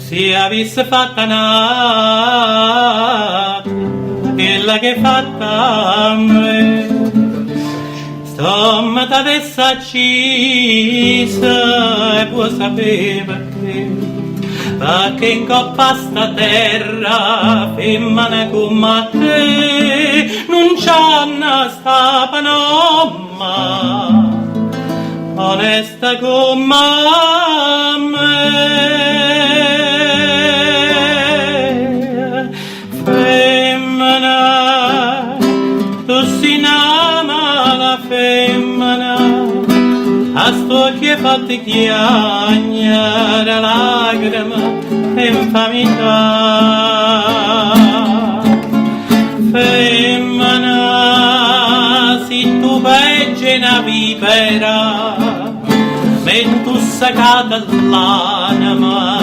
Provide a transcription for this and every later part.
si avesse fatta nata quella che è fatta a me, sto adesso accisa e può sapere perché in coppa sta terra femmina come te non c'hanno sta panoma onesta come me. Femmina, tu si nama la femmina, a sto che fatti chiagnare lacrime e infamità. Femmina, si tu peggi una vipera, men tu saccata l'anima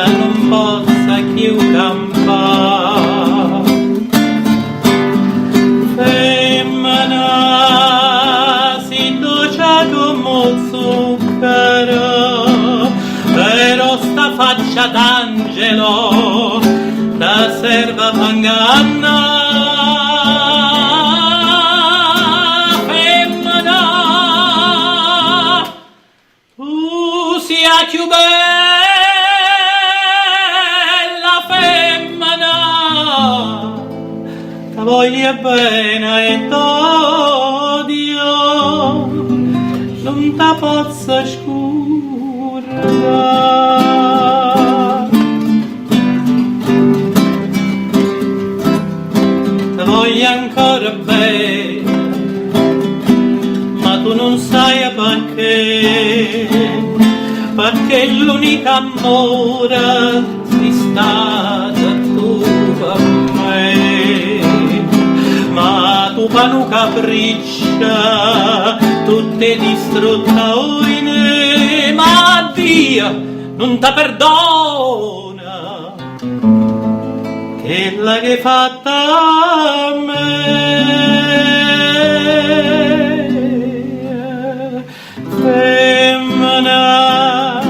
non possa più campare. Femmina, si dolce come zucchero, però sta faccia d'angelo da serva panganna. Sia più bella femmina, che voglia bene e t'odio, non ta possa scurare. Te voglio ancora bene, ma tu non sai perché l'unica amore sei stata tu per me, ma tu per un capriccio tutte distrutta oine, ma Dio non ti perdona quella che hai fatta a me. Femmina,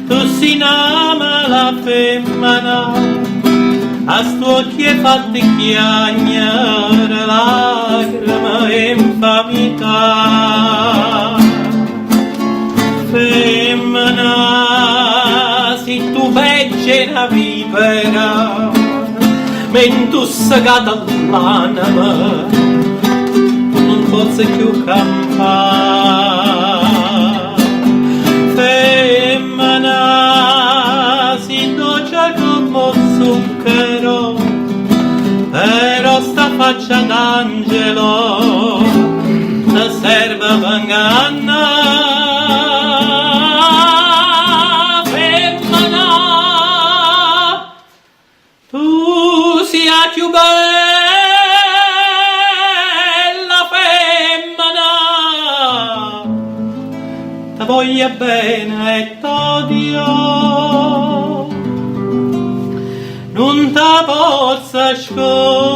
tu si nama la femmina, a sto occhi fatti chiagnare lacrime e infamità. Femmina, si tu peggi una vipera, men tu sagata l'anima non posso più campare. Femmina, si dolce come zucchero, però sta faccia d'angelo da serva panganna. Femmina, tu sia più bella femmina, te voglia bene e t'odio, non te possa scordare.